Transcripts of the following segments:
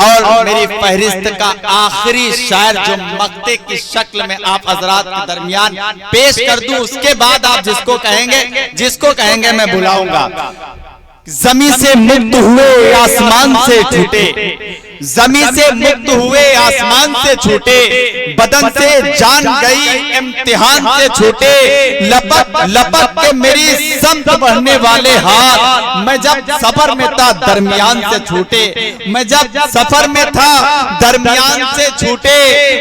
और मेरी फहरिस्त का आखिरी शायर जो मक्ते की शक्ल में आप हजरात के दरमियान पेश कर दूं, उसके बाद आप जिसको कहेंगे मैं बुलाऊंगा। जमीन से मुक्त हुए आसमान से छूटे, जमीन से मुक्त हुए आसमान से छूटे, बदन से जान गई इम्तिहान से छूटे, लपक लपक के मेरी समत बढ़ने वाले हाथ, मैं जब सफर में था दरमियान से छूटे, मैं जब सफर में था दरमियान से छूटे,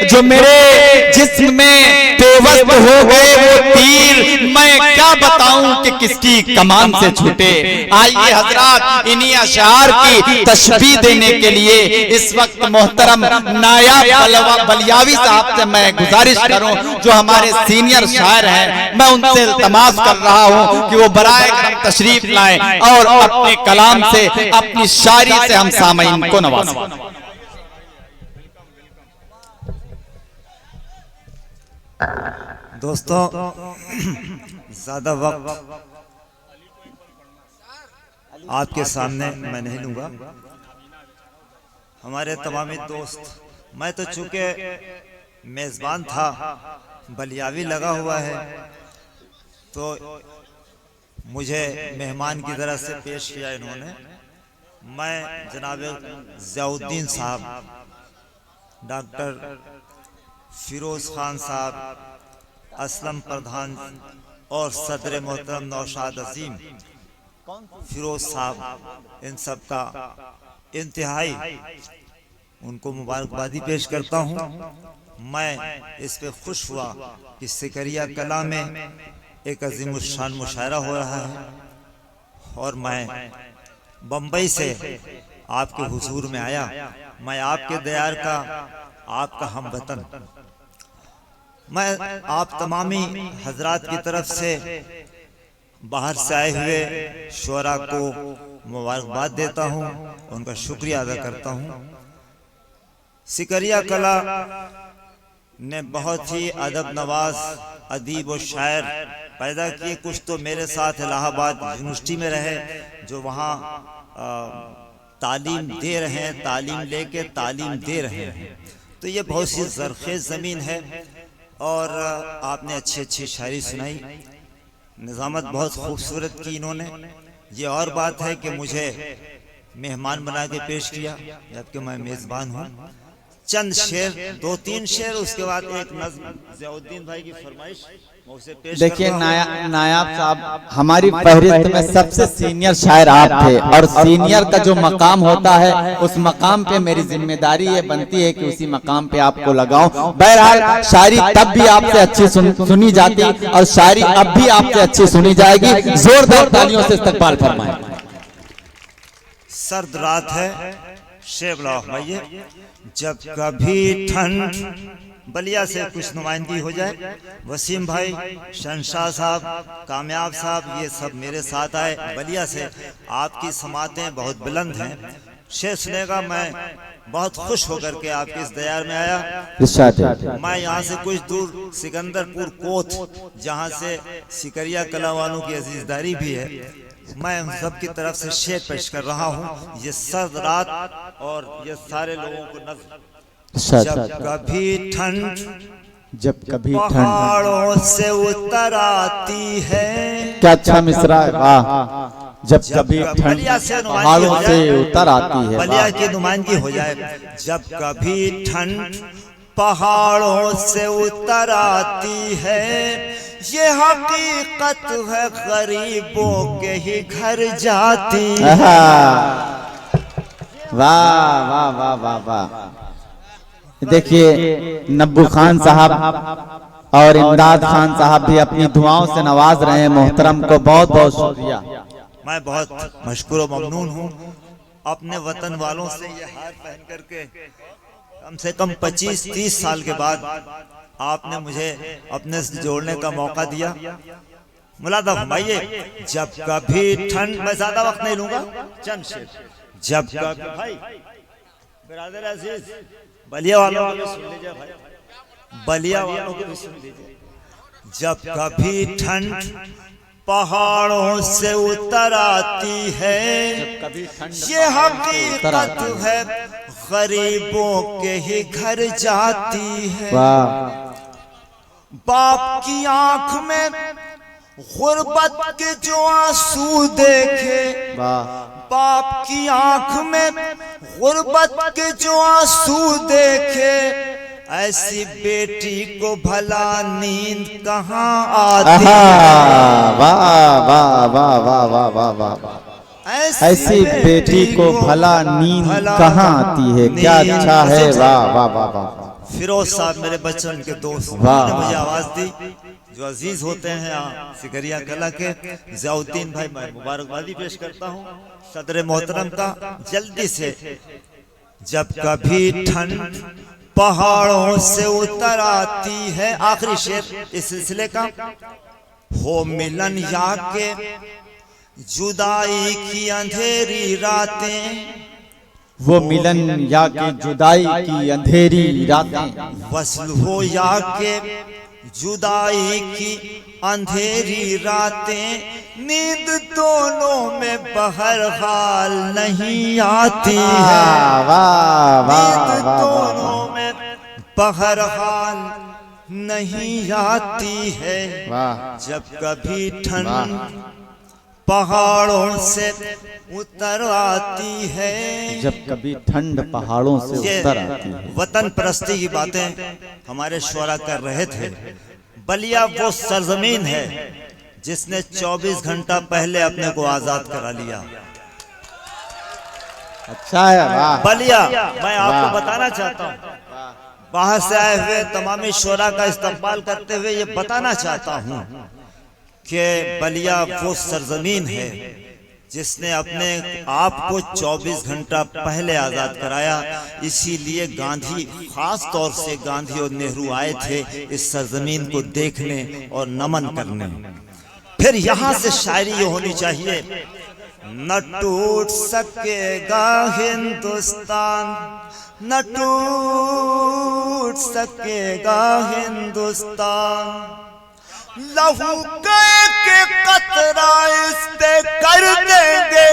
जो मेरे जिस्म में बेवस्त हो गए वो तीर, मैं क्या बताऊं कि किसकी कमान से छूटे। आइए हजरात, इन्हीं अशआर की तशबीह देने के लिए इस वक्त मोहतरम नायाब बलियावी साहब से मैं गुजारिश करूं, जो हमारे सीनियर शायर हैं, मैं उनसे इल्तमास कर रहा हूं कि वो बराए करम तशरीफ लाएं और अपने कलाम से, अपनी शायरी से हम सामईन को नवाजें। दोस्तों, ज्यादा वक्त आपके सामने मैं नहीं लूंगा। हमारे तमामी दोस्त, मैं तो चूंकि मेजबान था, बलियावी लगा हुआ है, तो मुझे मेहमान की तरह से पेश किया इन्होंने। मैं जनाब ज़ियाउद्दीन साहब, डॉक्टर फिरोज खान साहब, असलम प्रधान और सदर मोहतरम नौशाद अजीम फिरोज साहब, इन सब का इंतहाई उनको मुबारकबादी पेश करता हूँ। मैं इस पे खुश हुआ कि सिकरिया कला में एक अजीमुशान मुशायरा हो रहा है और मैं बम्बई से आपके हुजूर में आया। मैं आपके दयार का, आपका हमवतन, मैं आप तमामी हजरात की तरफ से बाहर से आए हुए शुरा को मुबारकबाद देता हूँ, उनका शुक्रिया अदा करता हूँ। सिकरिया कला ने बहुत ही अदब नवाज अदीब और शायर पैदा किए। कुछ तो मेरे साथ इलाहाबाद यूनिवर्सिटी में रहे, जो वहाँ तालीम दे रहे हैं, तालीम लेके तालीम दे रहे हैं। तो ये बहुत सी ज़रखेज़ ज़मीन है और आपने अच्छी अच्छी शायरी सुनाई, निज़ामत बहुत खूबसूरत की इन्होंने। ये और बात है कि मुझे मेहमान बना के पेश किया, जबकि मैं मेज़बान हूँ। चंद शेर, 2-3 शेर, उसके बाद एक नज़्म ज़ियाउद्दीन भाई की फरमाइश उसे पेश। देखिए नायाब साहब, हमारी फहरिस्त में सबसे सीनियर शायर आप थे और सीनियर का जो मकाम होता है, उस मकाम पे मेरी जिम्मेदारी ये बनती है कि उसी मकाम पे आपको लगाऊं। बहरहाल शायरी तब भी आपसे अच्छी सुनी जाती और शायरी अब भी आपसे अच्छी सुनी जाएगी। जोरदार तालियों से इस्तकबाल फरमाएं। सर्द रात है, शेर भाई, जब कभी ठंड, बलिया से कुछ नुमाइंदगी हो जाए। वसीम भाई, शहनशाह साहब, कामयाब साहब, ये सब मेरे साथ आए बलिया से। आपकी समातें बहुत बुलंद हैं। शेर सुनेगा, मैं बहुत खुश होकर के आपके इस दयार में आया। मैं यहाँ से कुछ दूर सिकंदरपुर कोत, जहाँ से सिकरिया कला वालों की अजीजदारी भी है, मैं उन सब की तरफ से शेर पेश कर रहा हूँ। ये सर्द रात और ये सारे लोगों को नज़र। जब कभी ठंड, जब कभी पहाड़ों से उतर आती है, क्या अच्छा मिसरा है, वाह। जब कभी ठंड पहाड़ों से उतर आती है, बलिया की नुमाइंदगी हो जाए। जब कभी ठंड पहाड़ों से उतर आती है, ये हकीकत है गरीबों के ही घर जाती है। वाह वाह वाह वाह वाह। देखिए नब्बू खान साहब और इमदाद खान साहब भी अपनी दुआओं से नवाज रहे हैं। मोहतरम को बहुत बहुत शुक्रिया। मैं बहुत मशकूर ममनून हूँ अपने वतन वालों से ये हार पहन करके। कम से कम 25-30 साल के बाद आपने मुझे अपने से जोड़ने का मौका दिया। मुलादा फरमाइए। जब कभी ठंड, मैं ज्यादा वक्त नहीं लूंगा, चंद शेर। जब कभी, भाई बिरादर अजीज, बलिया वालों को सुन लीजिए भाई, बलिया वालों को भी सुन लीजिए। जब कभी ठंड पहाड़ों से उतर आती है, ये हकीकत है, गरीबों के ही घर जाती है। बाप की आंख में गुर्बत के जो आंसू देखे, बाप की आंख में गुर्बत के जो आंसू देखे, ऐसी बेटी को भला नींद कहाँ आती है। वाह वाह वाह वाह वाह वाह वाह, ऐसी बेटी को भला नींद कहाँ आती है। क्या अच्छा है, वाह वाह वाह वाह। फिरोज साहब मेरे बचपन के दोस्त, उन्होंने मुझे आवाज दी, जो अजीज होते हैं यहाँ सिकरिया कला के ज़ियाउद्दीन भाई, मैं मुबारकबादी पेश करता हूँ सदर मोहतरम का। जल्दी से, जब कभी ठंड पहाड़ों से उतर आती है, आखिरी शेर इस सिलसिले का, हो मिलन या के जुदाई की अंधेरी रातें, वो मिलन या के जुदाई की अंधेरी रातें, वसल हो या के जुदाई की अंधेरी रातें, नींद दोनों में बहरहाल नहीं आती है। नींद दोनों में बहरहाल नहीं आती है, जब कभी ठंड पहाड़ों से उतर आती है। जब कभी ठंड पहाड़ों से उतर आती है। वतन परस्ती की बातें हमारे शुरा कर रहे थे। बलिया वो सरजमीन है जिसने 24 घंटा पहले अपने को आजाद करा लिया। अच्छा है, वाह। बलिया, मैं आपको बताना चाहता हूँ, बाहर से आए हुए तमामी शुरा का इस्तकबाल करते हुए ये बताना चाहता हूँ कि बलिया वो सरजमीन है जिसने अपने आप को 24 घंटा पहले आजाद कराया। इसीलिए गांधी, खास तौर से गांधी और नेहरू आए थे इस सरजमीन को देखने और नमन करने। फिर यहाँ से शायरी ये होनी चाहिए, न टूट सकेगा हिंदुस्तान, न टूट सकेगा हिंदुस्तान, लहू के कतरा इस पे कर देंगे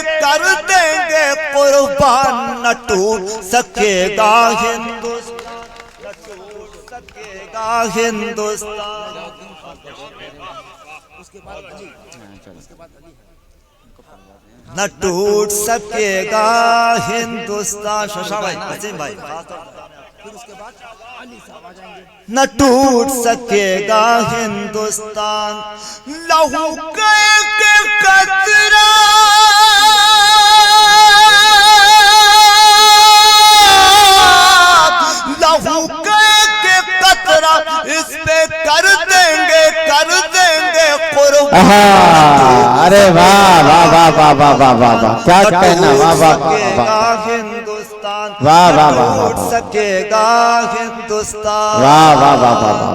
कुर्बान, न टूट सकेगा हिंदुस्तान, न टूट सकेगा हिंदुस्तान। न टूट सकेगा हिंदुस्तान। शशा भाई, अजीम भाई, न टूट सकेगा हिंदुस्तान, लहू के कतरा लहू के कतरा इस पे कर देंगे कुर्बान। अरे वाह वाह वाह वाह वाह वाह वाह वाह, क्या कहना, वाह वाह वाह हिंदुस्तान, वाह वाह वाह टूट सकेगा हिंदुस्तान, वाह वाह वाह वाह वाह।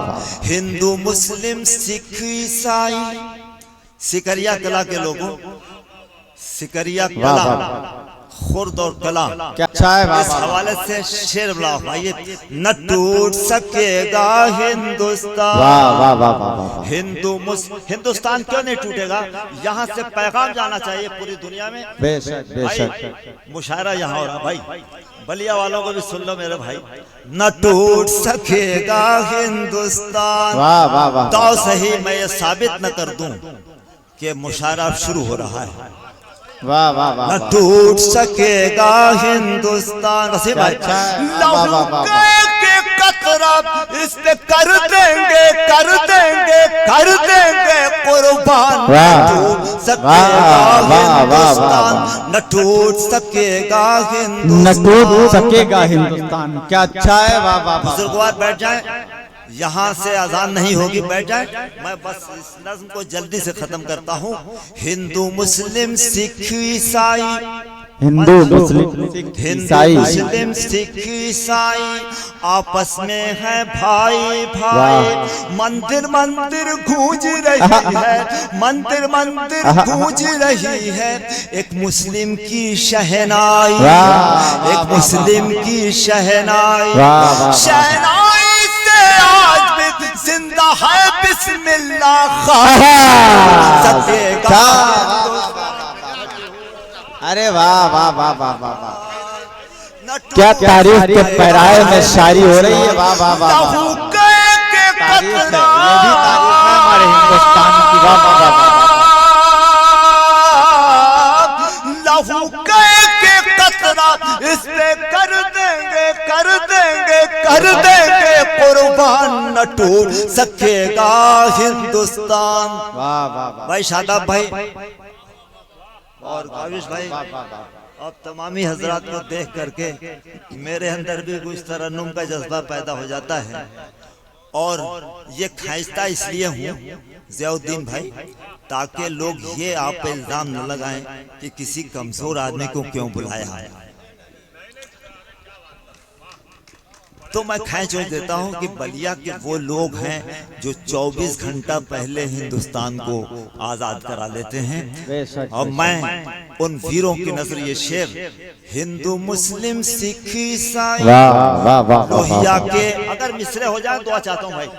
हिंदू मुस्लिम सिख ईसाई, सिकरिया कला के लोगों, सिकरिया कला, खुर्द और कला, क्या अच्छा है, इस हवाले से शेर बुलाओ भाई, न टूट सकेगा हिंदुस्तान। वाह वाह वाह वाह। हिंदुस्तान क्यों नहीं टूटेगा, यहाँ से पैगाम जाना चाहिए पूरी दुनिया में। बेशक बेशक। मुशायरा यहाँ हो रहा भाई, बलिया वालों को भी सुन लो मेरे भाई, न टूट सकेगा हिंदुस्तान। वाह वाह वाह। तो सही मैं ये साबित न कर दूं कि मुशायरा शुरू हो रहा है। वाह वाह वाह। न टूट सकेगा हिंदुस्तान। वसीम भाई, लहू के कतरा इस पे कर देंगे कुर्बान, न टूट सकेगा हिंदुस्तान, न टूट सकेगा हिंदुस्तान, न टूट सकेगा हिंदुस्तान। क्या अच्छा है, वाह वाह। बुजुर्गवार बैठ जाए, यहाँ से अजान नहीं होगी, बैठ जाए। मैं बस इस नज्म को जल्दी से खत्म करता हूँ। हिंदू मुस्लिम सिख ईसाई, हिंदू मुस्लिम सिख ईसाई आपस में है भाई भाई। मंदिर गूंज रही है, मंदिर गूंज रही है। एक मुस्लिम की शहनाई, एक मुस्लिम की शहनाई, शहनाई से आज भी जिंदा है बिस्मिल्लाह खान सकेगा। अरे वाह वाह वाह वाह वाह वाह, क्या तारीफ के पैराए में शायरी हो रही है। वाह वाह वाह, तारीफ है, ये भी तारीफ है हमारे हिंदुस्तान की। वाह वाह वाह वाह, लहू के कतरा इस पे कर देंगे कर देंगे कर देंगे कुर्बान, न टूट सकेगा हिंदुस्तान। वाह वाह वाह भाई शादाब भाई और काविश भाई, अब तमामी हजरात को देख करके मेरे अंदर भी कुछ तरन्नुम का जज्बा पैदा हो जाता है। और ये खींचता इसलिए हूँ ज़ियाउद्दीन भाई, ताकि लोग ये आप पे इल्जाम न लगाएं कि किसी कमजोर आदमी को क्यों बुलाया है। तो मैं खींच देता हूं कि बलिया के वो लोग हैं जो 24 घंटा पहले हिंदुस्तान को आजाद करा लेते हैं। और मैं उन वीरों की नजर ये शेर, हिंदू मुस्लिम सिख ईसाई लोहिया के, अगर मिसरे हो जाए दुआ चाहता हूं भाई,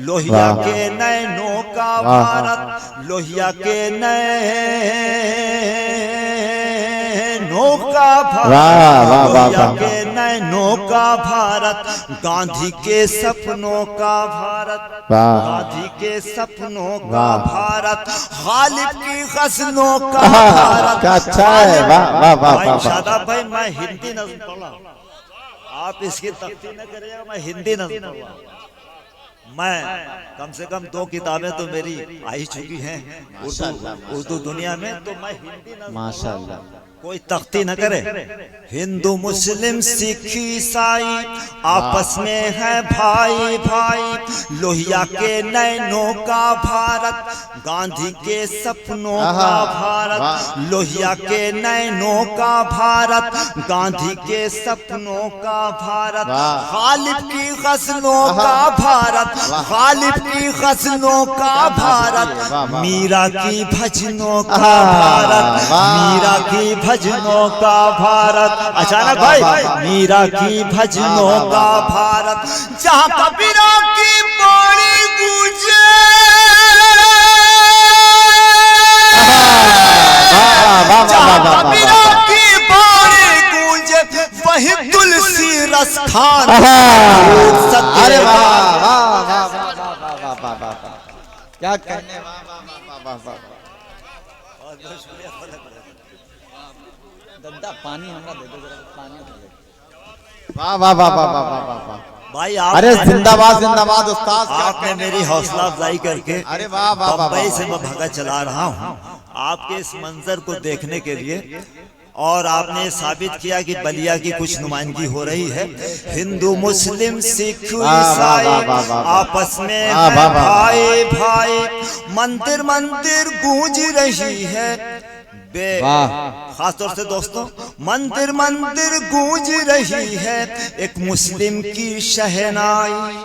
लोहिया के नैनों का भारत, लोहिया के नैनों का भारत, लोहिया के नैनों का भारत, गांधी के सपनों का भारत, गांधी के सपनों का भारत, गालिब की गज़लों का भारत। अच्छा है, वाह वाह वाह वाह। शादाब भाई मैं हिंदी नज़म पढ़ा, आप इसकी तख्ती न करिएगा, मैं हिंदी नज़म पढ़ा। मैं कम से कम 2 किताबें तो मेरी आ ही चुकी हैं उर्दू दुनिया में, तो मैं हिंदी माशाअल्लाह, कोई तख्ती न करे। हिंदू मुस्लिम सिख ईसाई आपस में है भाई भाई, लोहिया के नैनों का भारत, गांधी के सपनों का भारत, लोहिया के नैनों का भारत, गांधी के सपनों का भारत, गालिब की गज़लों का भारत, गालिब की गज़लों का भारत, मीरा की भजनों का भारत, मीरा की भजनों का भारत। अचानक भाई मीरा की भजनों का भारत, जहाँ कबीरा की बाणी गूंजे, जहाँ कबीरा की बाणी गूंजे, वही तुलसी रस खान। अरे वाह वाह वाह वाह वाह वाह, क्या कहने, वाह वाह वाह वाह वाह। पानी हमरा दे दो जरा, पानी दे दो। वाह वाह वाह वाह वाह वाह वाह भाई, अरे जिंदाबाद जिंदाबाद उस्ताद, आपने मेरी हौसला अफजाई करके अरे वाह वाह वाह, बम्बई से मैं भागा चला रहा हूँ आपके इस मंजर को देखने के लिए, और आपने साबित किया कि बलिया की कुछ नुमाइंदगी हो रही है। हिंदू मुस्लिम सिख ईसाई आपस में है भाई भाई, मंदिर मंदिर गूंज रही है खास तौर से दोस्तों, मंदिर मंदिर गूंज रही है एक मुस्लिम की शहनाई,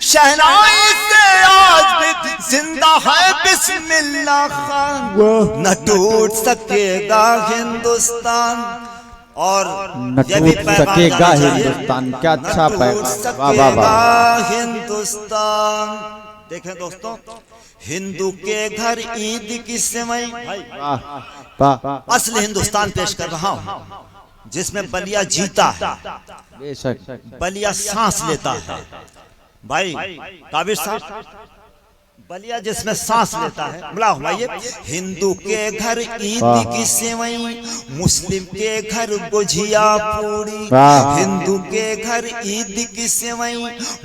शहनाई से आज भी जिंदा है बिस्मिल्लाह खान, न टूट सकेगा हिंदुस्तान। और न टूट सकेगा हिंदुस्तान, क्या अच्छा पैगाम हिंदुस्तान। देखें दोस्तों, हिंदू के घर ईद की सेवई, असली हिंदुस्तान पेश कर रहा हूँ जिसमें बलिया जीता है, बलिया सांस लेता है। भाई काबिर साहब, बलिया जिसमें सांस लेता है, बुला भाई, हिंदू के घर ईद की सेवई, मुस्लिम के घर गुझिया पूरी, हिंदू के घर ईद की सेवई,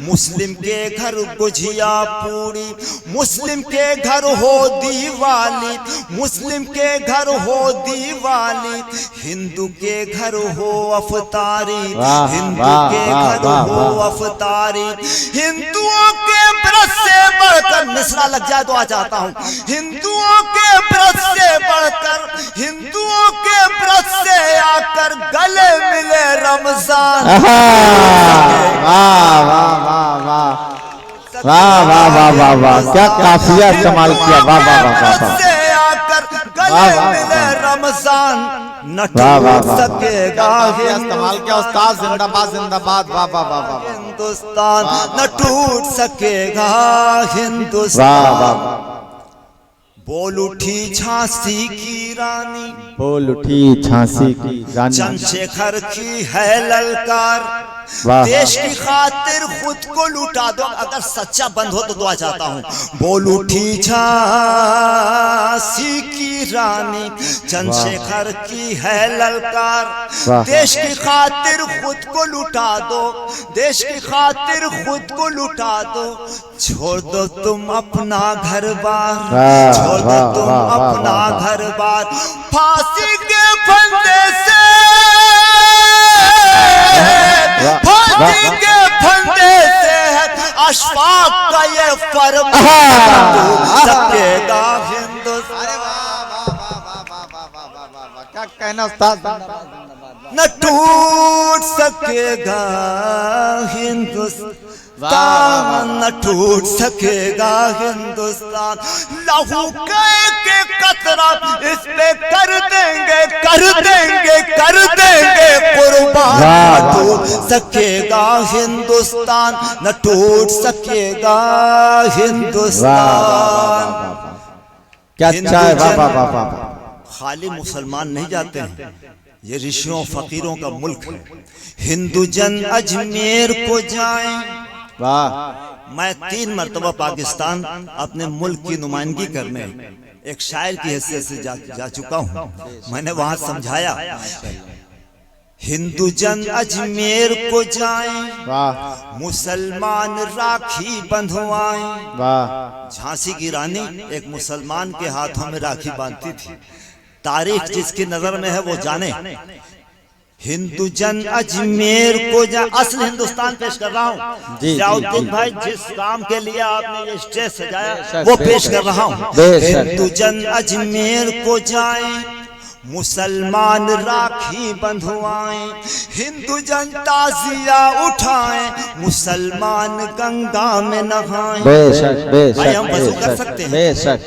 मुस्लिम के घर गुझिया पूरी, मुस्लिम के घर हो दिवाली, मुस्लिम के घर हो दिवाली, हिंदू के घर हो अफतारी, हिंदू के घर हो अफतारी, हिंदुओं के व्रत से बढ़कर मिसरा लग जाए तो आ चाहता हूँ, हिंदुओं के व्रत से बढ़कर, हिंदुओं के व्रत से आकर गले मिले रमजान। वाह वाह वाह वाह वाह वाह वाह वाह वाह, क्या काफिया कमाल किया, वाह वाह वाह वाह, से आकर गले मिले रमजान, न टूट सकेगा कमाल किया उस्ताद, जिंदाबाद जिंदाबाद, वाह वाह वाह वाह। हिंदुस्तान न टूट सकेगा हिंदुस्तान। वाह वाह। बोल उठी झांसी की रानी, बोल उठी झांसी की रानी, चंद्रशेखर की है ललकार, वाह। देश की खातिर खुद को लुटा दो। अगर सच्चा बंद हो तो दुआ चाहता हूँ। बोल उठी झांसी की रानी, चंद्रशेखर की है ललकार, वाह। देश की खातिर खुद को लुटा दो, देश की खातिर खुद को लुटा दो। छोड़ दो तुम अपना घर बार, वाह, छोड़ दो वाह, तुम वाह, वाह, अपना वाह। घर बार, फांसी के फंदे से, फांसी के फंदे से अशफाक का ये फरमान टूट सकेगा हिंदुस्तान। क्या कहना उस्ताद, न टूट सकेगा हिंदुस्तान, न टूट सकेगा हिंदुस्तान। लहू के कतरा इस पे कर देंगे, कर देंगे, कर देंगे कुर्बान। न टूट सकेगा हिंदुस्तान, न टूट सकेगा हिंदुस्तान। क्या अच्छा है। वाह वाह वाह वाह। खाली मुसलमान नहीं जाते हैं, ये ऋषियों फकीरों का मुल्क है। हिंदू जन अजमेर को जाएं। वाह। मैं 3 मरतबा पाकिस्तान अपने मुल्क की नुमाइंदगी करने एक शायर की हैसियत से जा चुका हूँ। मैंने वहां समझाया, हिंदू जन अजमेर को जाएं, वाह मुसलमान राखी बंधवाएं। वाह। झांसी की रानी एक मुसलमान के हाथों में राखी बांधती थी। तारीख जिसकी नजर में है वो जाने। हिंदू जन अजमेर को असल हिंदुस्तान पेश कर रहा हूँ। जियाउद्दीन भाई, जिस काम के लिए आपने ये स्टेज सजाया वो पेश कर रहा हूँ। हिंदू जन अजमेर को जाएं, मुसलमान राखी बंधवाएं। हिंदू जन ताजिया उठाएं, मुसलमान गंगा में नहाएं। बेशक बेशक। भाई हम वजू कर सकते हैं, बेशक।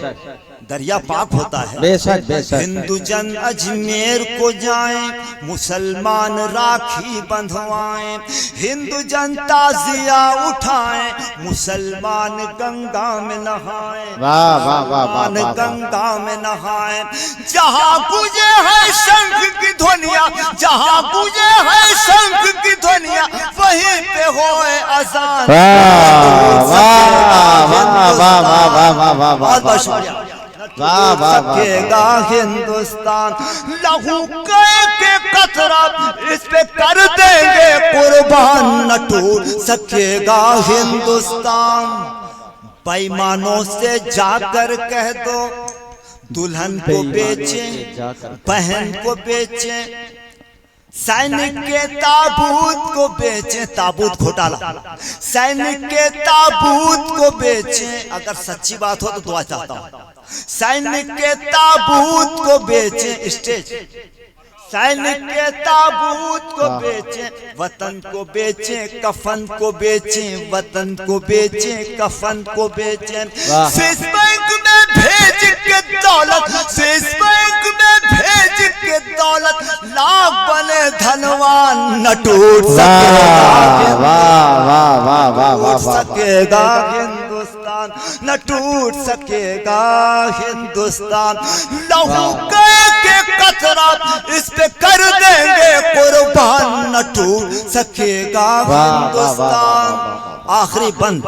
दरिया पाक होता है। बेशक बेशक। हिंदू जन अजमेर को जाएं, मुसलमान राखी बंधवाएं। हिंदू जन ताजिया उठाएं, मुसलमान गंगा में नहाएं। वाह वाह वाह वाह। गंगा में नहाएं। जहाँ गुजे है शंख की ध्वनिया, जहाँ गुजे है शंख की ध्वनिया, वहीं पे होए अजान। वाह वाह वाह वाह वाह वाह वाह। बहुत बहुत शुक्रिया। वाह वाह सकेगा हिंदुस्तान, लहू के कतरा इस पे कर देंगे कुर्बान। न टूट सकेगा हिंदुस्तान। बेईमानों से जाकर कह दो, दुल्हन को बेचे, बहन को बेचे, सैनिक के ताबूत को बेचे। ताबूत घोटाला, सैनिक के ताबूत को बेचे। अगर सच्ची बात हो तो दुआ चाहता हूं। सैनिक के ताबूत को बेचे, स्टेज, सैनिक के ताबूत को बेचे, वतन को बेचे, कफन को बेचे, वतन को बेचे, कफन को बेचे। स्विस बैंक में भेज के दौलत, स्विस बैंक में भेज के दौलत, लाख बने धनवान। न टूट सकेगा हिंदुस्तान, न टूट सकेगा हिंदुस्तान। लहू के कतरा इस पे कर देंगे कुर्बान। न टूट सकेगा हिंदुस्तान। आखिरी बंद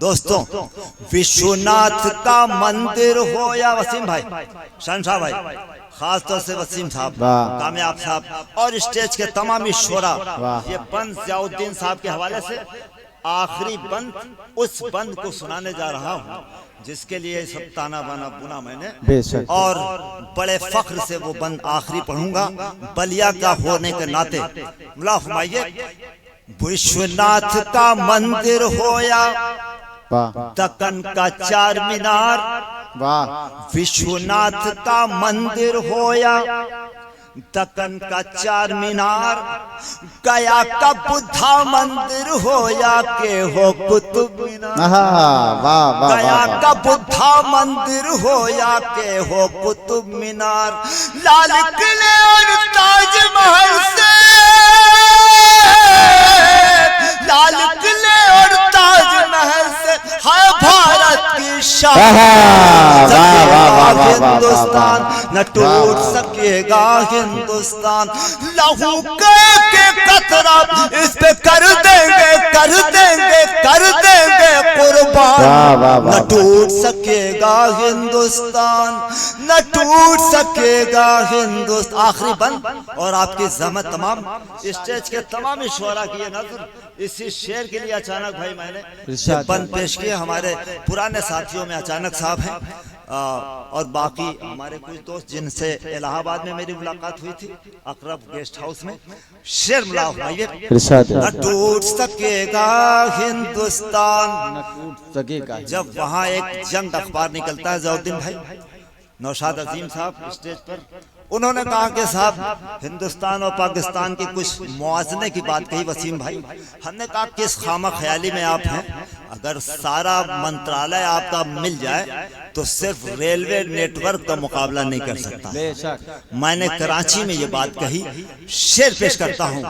दोस्तों, विश्वनाथ का मंदिर हो या वसीम भाई, शहनशाह भाई, खास तौर से वसीम साहब, कामयाब साहब और स्टेज के तमाम शोरा, ये बंद जियाउद्दीन साहब के हवाले से आखिरी बंद, उस बंद को सुनाने जा रहा हूँ जिसके लिए सब ताना बाना बुना मैंने, और बड़े फख्र से वो बंद आखिरी पढ़ूंगा बलिया का होने के नाते। मुला फरमाइए, विश्वनाथ का मंदिर होया, दक्कन का 4 मीनार, विश्वनाथ का मंदिर होया, दक्कन का 4 मीनार, गया का बुद्धा मंदिर होया के हो कुतुब मीनार, गया का बुद्धा मंदिर होया के हो कुतुब मीनार। लाल किले और ताजमहल से, लाल हिंदुस्तान, न टूट सकेगा हिंदुस्तान। लहू के कतरा इस पे कर देंगे कुर्बान। न टूट सकेगा हिंदुस्तान, न टूट सकेगा हिंदुस्तान। आखिरी बंद और आपकी ज़हमत तमाम स्टेज के तमाम शुरा की नजर इसी शेर के लिए अचानक भाई मैंने बंद पेश किए। हमारे पुराने साथियों में अचानक साहब हैं और बाकी हमारे कुछ दोस्त जिनसे इलाहाबाद में मेरी मुलाकात हुई थी अकरब गेस्ट हाउस में। शेर मुलाकात न टूट सकेगा हिंदुस्तान, न टूट सकेगा। जब वहाँ एक जंग अखबार निकलता है जौद्दीन भाई नौशाद अजीम साहब स्टेज पर, उन्होंने कहा कि साहब हिंदुस्तान और पाकिस्तान की कुछ मुआवजे की बात कही वसीम भाई। हमने कहा किस खामा ख्याली में आप हैं, अगर सारा मंत्रालय आपका मिल जाए तो सिर्फ रेलवे नेटवर्क का मुकाबला नहीं कर सकता। मैंने कराची में ये बात कही। शेर पेश करता हूँ।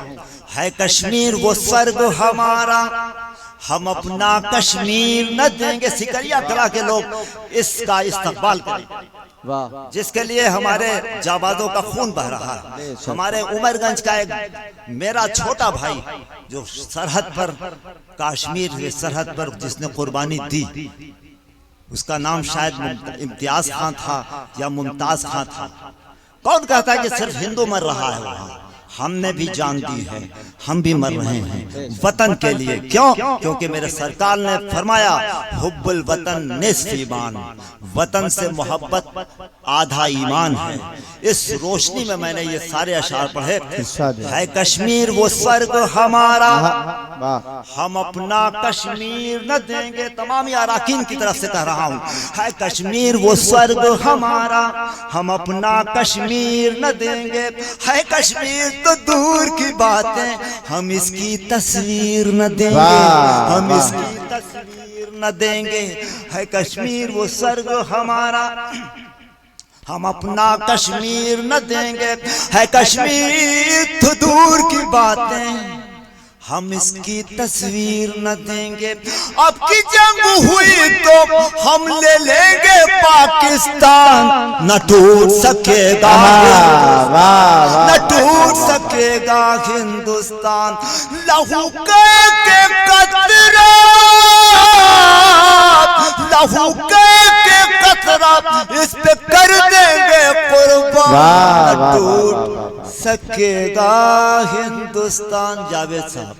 है कश्मीर वो स्वर्ग हमारा, हम अपना कश्मीर न देंगे। सिकरिया कला के लोग इसका इस्तकबाल करें, जिसके लिए हमारे जाबाजों का खून बह रहा है। हमारे उमरगंज का एक मेरा छोटा भाई जो सरहद पर, कश्मीर के सरहद पर जिसने कुर्बानी दी, उसका नाम शायद इम्तियाज खान था या मुमताज खान था। कौन कहता है कि सिर्फ हिंदू मर रहा है वहां? हमने भी जान दी है, हम भी मर रहे हैं वतन के लिए। क्यों? क्योंकि मेरे सरकार ने फरमाया हुब्बुल वतन निस्फ ईमान, वतन से मोहब्बत आधा ईमान है। इस रोशनी में मैंने ये सारे अशार पढ़े। है कश्मीर वो स्वर्ग हमारा, हम अपना कश्मीर न देंगे। तमाम अराकीन की तरफ से कह रहा हूँ, है कश्मीर वो स्वर्ग हमारा, हम अपना कश्मीर न देंगे। है कश्मीर तो दूर की बातें, हम इसकी तस्वीर न देंगे, हम इसकी तस्वीर न देंगे। है कश्मीर वो स्वर्ग हमारा, हम अपना कश्मीर न देंगे। है कश्मीर तो दूर की बातें, हम इसकी तस्वीर न देंगे। अब की जंग हुई तो हम ले लेंगे पाकिस्तान। न टूट सकेगा, न टूट सकेगा हिंदुस्तान। लहू के कतरा, लहू के कतरा इस पे कर देंगे कुर्बान। न टूट सकेगा हिंदुस्तान। जावेद साहब।